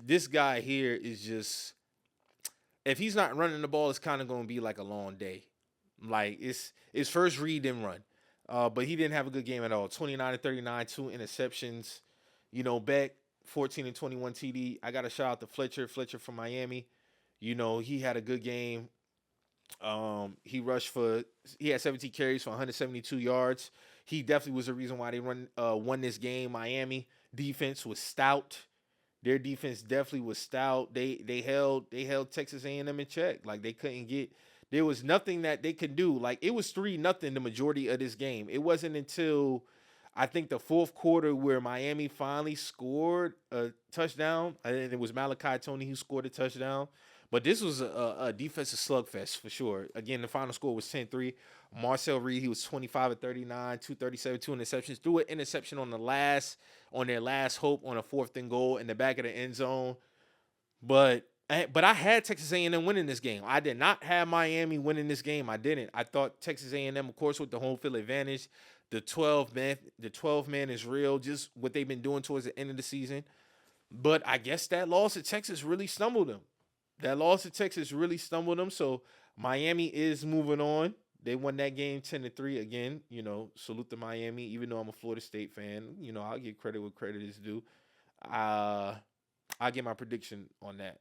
A: this guy here is just, if he's not running the ball, it's kind of going to be like a long day. Like it's his first read didn't run, but he didn't have a good game at all. 29 to 39, two interceptions. Beck 14 and 21 TD. I got to shout out to Fletcher from Miami. He had a good game. He had 17 carries for 172 yards. He definitely was the reason why they won this game. Miami defense was stout. Their defense definitely was stout. They held Texas A&M in check. Like they couldn't get. There was nothing that they could do. Like it was 3-0 the majority of this game. It wasn't until I think the fourth quarter where Miami finally scored a touchdown. And it was Malachi Tony who scored a touchdown. But this was a defensive slugfest for sure. Again, the final score was 10-3. Marcel Reed, he was 25 of 39, 237, two interceptions. Threw an interception on their last hope on a 4th and goal in the back of the end zone. But I had Texas A&M winning this game. I did not have Miami winning this game. I didn't. I thought Texas A&M, of course, with the home field advantage, the 12 man is real. Just what they've been doing towards the end of the season. But I guess that loss at Texas really stumbled them. So Miami is moving on. They won that game 10-3 again. Salute to Miami. Even though I'm a Florida State fan, I'll give credit where credit is due. I'll get my prediction on that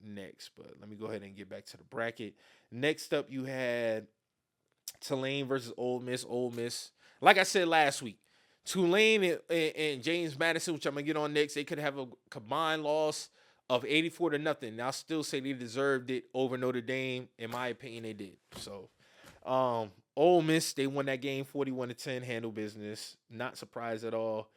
A: next, but let me go ahead and get back to the bracket. Next up, you had Tulane versus Ole Miss. Ole Miss, like I said last week, Tulane and James Madison, which I'm gonna get on next, they could have a combined loss of 84-0. I'll still say they deserved it over Notre Dame. In my opinion, they did. So, Ole Miss, they won that game 41-10, handle business. Not surprised at all.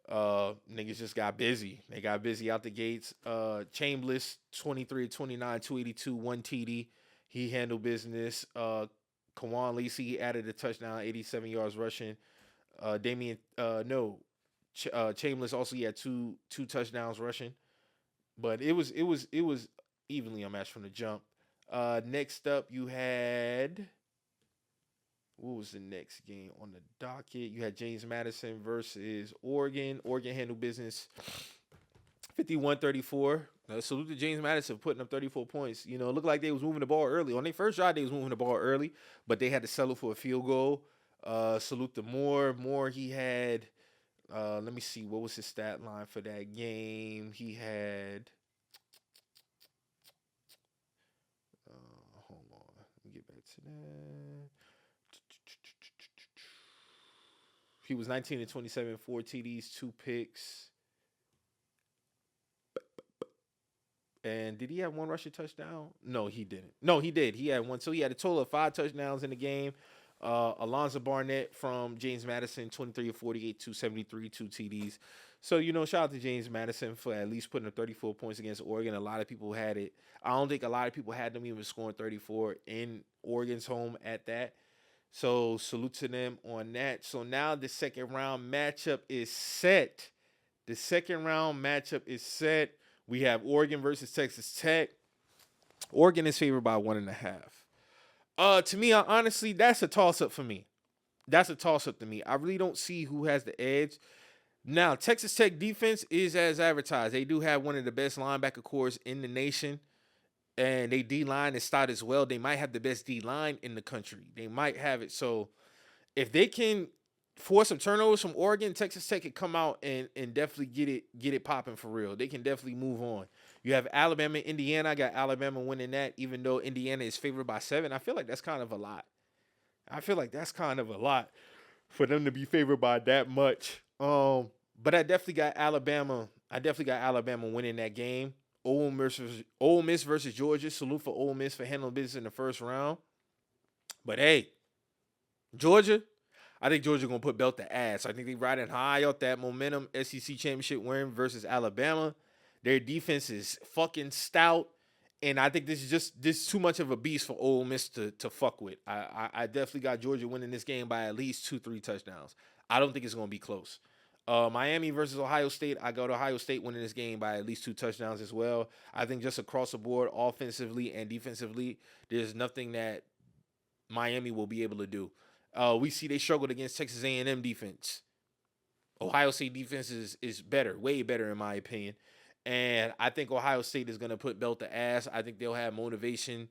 A: Niggas just got busy. They got busy out the gates. Chambliss, 23-29, 282, 1 TD. He handled business. Kawan Lacey added a touchdown, 87 yards rushing. Chambliss also, he had two touchdowns rushing. But it was evenly unmatched from the jump. Next up, you had, what was the next game on the docket? You had James Madison versus Oregon. Oregon handled business 51-34. Salute to James Madison putting up 34 points. It looked like they was moving the ball early. On their first drive, they was moving the ball early, but they had to settle for a field goal. Salute to Moore. Moore, he had, let me see, what was his stat line for that game? He had, hold on, let me get back to that. He was 19-27, 4 TDs, 2 picks. And did he have one rushing touchdown? No, he didn't. No, he did. He had one. So he had a total of 5 touchdowns in the game. Alonzo Barnett from James Madison, 23 of 48, 273, 2 TDs. So, shout out to James Madison for at least putting up 34 points against Oregon. A lot of people had it. I don't think a lot of people had them even scoring 34 in Oregon's home at that. So, salute to them on that. So, now the second round matchup is set. We have Oregon versus Texas Tech. Oregon is favored by 1.5. To me, honestly, that's a toss-up for me. I really don't see who has the edge. Now, Texas Tech defense is as advertised. They do have one of the best linebacker cores in the nation. And they D-line is stout as well. They might have the best D-line in the country. They might have it. So, if they can force some turnovers from Oregon, Texas Tech could come out and definitely get it popping for real. They can definitely move on. You have Alabama, Indiana. I got Alabama winning that, even though Indiana is favored by 7. I feel like that's kind of a lot. For them to be favored by that much. But I definitely got Alabama. Winning that game. Ole Miss versus Georgia. Salute for Ole Miss for handling business in the first round. But hey, Georgia, I think Georgia going to put belt to ass. I think they riding high off that momentum SEC championship win versus Alabama. Their defense is fucking stout. And I think this is too much of a beast for Ole Miss to fuck with. I definitely got Georgia winning this game by at least 2-3 touchdowns. I don't think it's gonna be close. Miami versus Ohio State. I go to Ohio State winning this game by at least 2 touchdowns as well. I think just across the board, offensively and defensively, there's nothing that Miami will be able to do. We see they struggled against Texas A&M defense. Ohio State defense is better, way better in my opinion. And I think Ohio State is going to put belt to ass. I think they'll have motivation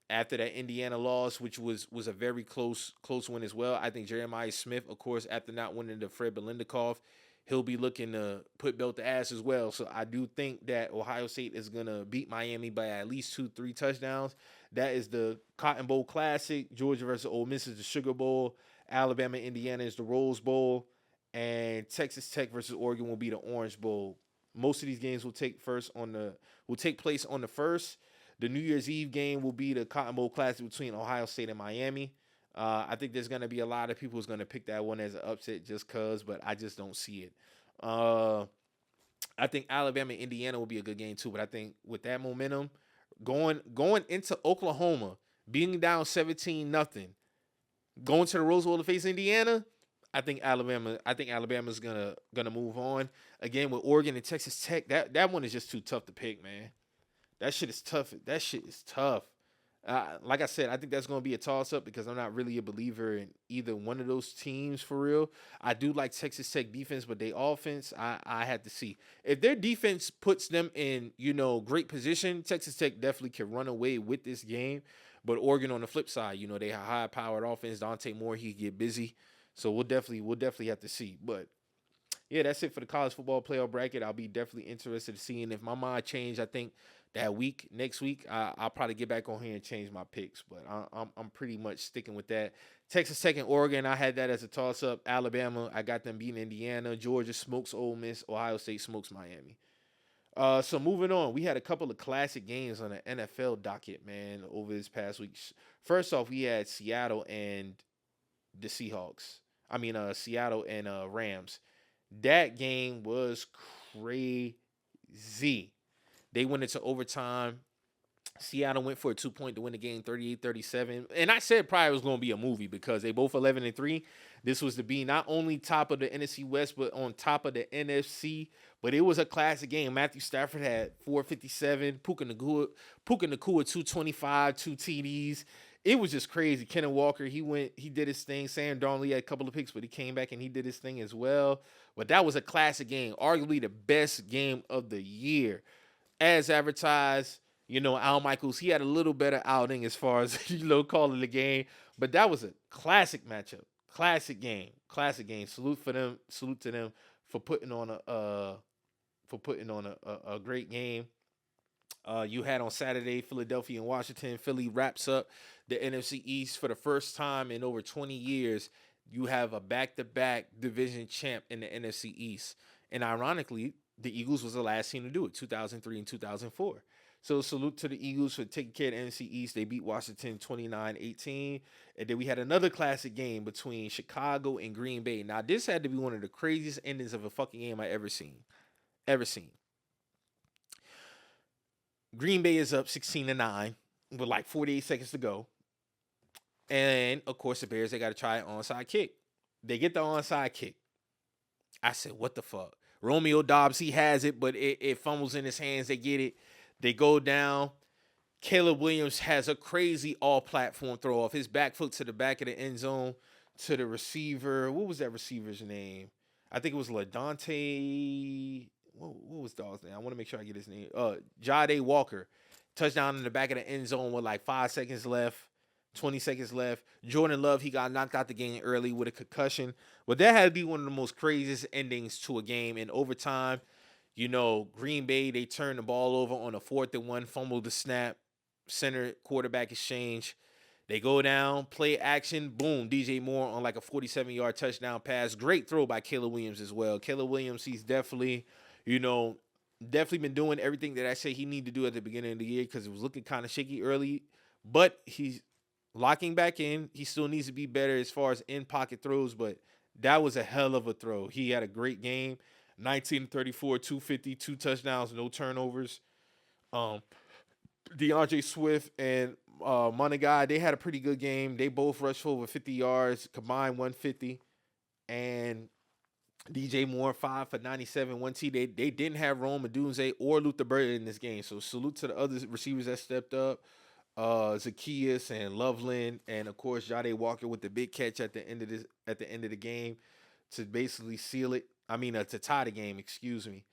A: after that Indiana loss, which was a very close one as well. I think Jeremiah Smith, of course, after not winning the Fred Bilenikoff, he'll be looking to put belt to ass as well. So I do think that Ohio State is going to beat Miami by at least 2-3 touchdowns. That is the Cotton Bowl Classic. Georgia versus Ole Miss is the Sugar Bowl. Alabama, Indiana is the Rose Bowl. And Texas Tech versus Oregon will be the Orange Bowl. Most of these games will take place on the first. The New Year's Eve game will be the Cotton Bowl Classic between Ohio State and Miami. I think there's going to be a lot of people who's going to pick that one as an upset just because, but I just don't see it. I think Alabama, Indiana will be a good game too, but I think with that momentum, going into Oklahoma, being down 17-0, going to the Rose Bowl to face Indiana, I think Alabama's gonna move on. Again, with Oregon and Texas Tech, that one is just too tough to pick, man. That shit is tough. Like I said, I think that's gonna be a toss-up because I'm not really a believer in either one of those teams for real. I do like Texas Tech defense, but their offense, I had to see. If their defense puts them in, great position, Texas Tech definitely can run away with this game. But Oregon on the flip side, they have high-powered offense. Dante Moore, he get busy. So we'll definitely have to see. But yeah, that's it for the college football playoff bracket. I'll be definitely interested in seeing if my mind changed. I think that next week, I'll probably get back on here and change my picks. But I'm pretty much sticking with that. Texas Tech and Oregon, I had that as a toss-up. Alabama, I got them beating Indiana. Georgia smokes Ole Miss. Ohio State smokes Miami. So moving on, we had a couple of classic games on the NFL docket, man, over this past week. First off, we had Seattle and the Seahawks. Seattle and Rams. That game was crazy. They went into overtime. Seattle went for a 2-point to win the game 38-37. And I said probably it was going to be a movie because they both 11-3. This was to be not only top of the NFC West, but on top of the NFC. But it was a classic game. Matthew Stafford had 457. Puka Nacua 225, 2 TDs. It was just crazy. Kenneth Walker, he did his thing. Sam Darnold had a couple of picks, but he came back and he did his thing as well. But that was a classic game, arguably the best game of the year. As advertised, Al Michaels, he had a little better outing as far as, calling the game. But that was a classic matchup. Classic game. Salute to them for putting on a great game. You had on Saturday, Philadelphia and Washington. Philly wraps up the NFC East for the first time in over 20 years. You have a back-to-back division champ in the NFC East. And ironically, the Eagles was the last team to do it, 2003 and 2004. So salute to the Eagles for taking care of the NFC East. They beat Washington 29-18. And then we had another classic game between Chicago and Green Bay. Now, this had to be one of the craziest endings of a fucking game I ever seen. Green Bay is up 16-9 with like 48 seconds to go. And, of course, the Bears, they got to try an onside kick. They get the onside kick. I said, what the fuck? Romeo Dobbs, he has it, but it fumbles in his hands. They get it. They go down. Caleb Williams has a crazy all-platform throw off his back foot to the back of the end zone to the receiver. What was that receiver's name? I think it was LaDante. What was dog's name? I want to make sure I get his name. Jade Walker. Touchdown in the back of the end zone with like 5 seconds left. 20 seconds left. Jordan Love, he got knocked out the game early with a concussion. But that had to be one of the most craziest endings to a game in overtime. Green Bay, they turned the ball over on a 4th and 1, fumbled the snap, center quarterback exchange. They go down, play action, boom, DJ Moore on like a 47-yard touchdown pass. Great throw by Caleb Williams as well. Caleb Williams, he's definitely been doing everything that I say he needed to do at the beginning of the year because it was looking kind of shaky early. But he's locking back in. He still needs to be better as far as in-pocket throws, but that was a hell of a throw. He had a great game. 19-34, 250, 2 touchdowns, no turnovers. DeAndre Swift and Monegai, they had a pretty good game. They both rushed for over 50 yards, combined 150. And DJ Moore 5 for 97, 1 T. They didn't have Rome Odunze or Luther Burden in this game. So salute to the other receivers that stepped up. Zacchaeus and Loveland, and of course Jade Walker with the big catch at the end of the game to basically seal it. I mean, to tie the game, excuse me.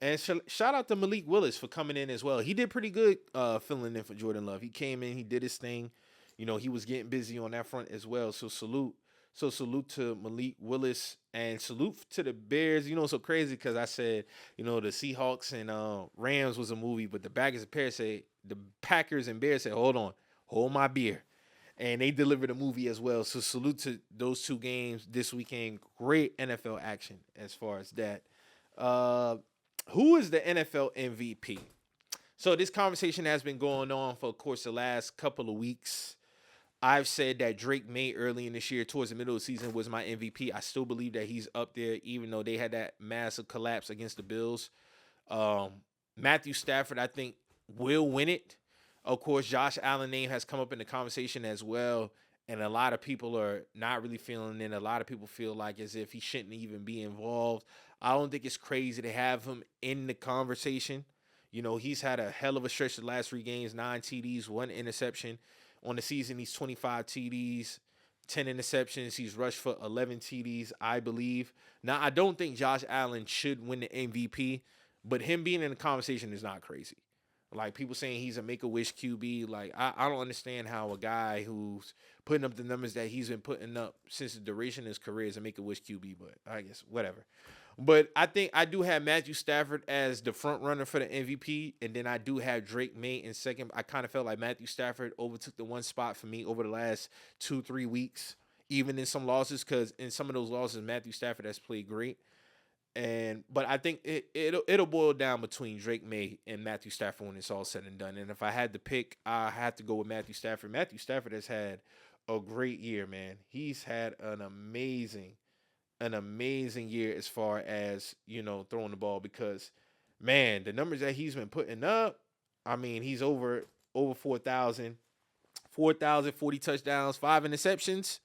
A: And shout out to Malik Willis for coming in as well. He did pretty good filling in for Jordan Love. He came in, he did his thing. You know, he was getting busy on that front as well. So salute. So salute to Malik Willis and salute to the Bears. You know, so crazy because I said, you know, the Seahawks and Rams was a movie, but the Packers and Bears said, hold on, hold my beer. And they delivered a movie as well. So salute to those two games this weekend. Great NFL action as far as that. Who is the NFL MVP? So this conversation has been going on for, of course, the last couple of weeks. I've said that Drake May early in this year, towards the middle of the season, was my MVP. I still believe that he's up there, even though they had that massive collapse against the Bills. Matthew Stafford, I think, will win it. Of course, Josh Allen's name has come up in the conversation as well, and a lot of people are not really feeling it. A lot of people feel like as if he shouldn't even be involved. I don't think it's crazy to have him in the conversation. You know, he's had a hell of a stretch the last 3 games, 9 TDs, 1 interception. On the season, he's 25 TDs, 10 interceptions. He's rushed for 11 TDs, I believe. Now, I don't think Josh Allen should win the MVP, but him being in the conversation is not crazy. Like, people saying he's a Make-A-Wish QB. Like, I don't understand how a guy who's putting up the numbers that he's been putting up since the duration of his career is a Make-A-Wish QB, but I guess whatever. But I think I do have Matthew Stafford as the front runner for the MVP, and then I do have Drake May in second. I kind of felt like Matthew Stafford overtook the one spot for me over the last 2-3 weeks, even in some losses, because in some of those losses, Matthew Stafford has played great. But I think it'll boil down between Drake May and Matthew Stafford when it's all said and done. And if I had to pick, I had to go with Matthew Stafford. Matthew Stafford has had a great year, man. He's had an amazing year as far as, you know, throwing the ball, because, man, the numbers that he's been putting up, I mean, he's over 4,000, 40 touchdowns, 5 interceptions.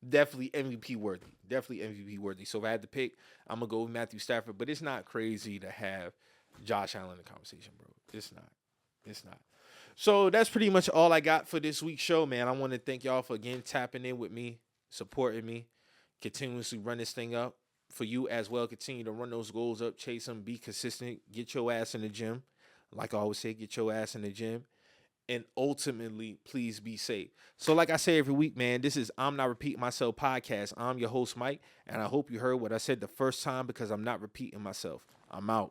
A: Definitely MVP worthy. So if I had to pick, I'm going to go with Matthew Stafford. But it's not crazy to have Josh Allen in the conversation, bro. It's not. So that's pretty much all I got for this week's show, man. I want to thank y'all for, again, tapping in with me, supporting me, continuously run this thing up. For you as well, continue to run those goals up, chase them, be consistent, get your ass in the gym. Like I always say, get your ass in the gym. And ultimately, please be safe. So like I say every week, man, this is I'm Not Repeating Myself podcast. I'm your host, Mike, and I hope you heard what I said the first time, because I'm not repeating myself. I'm out.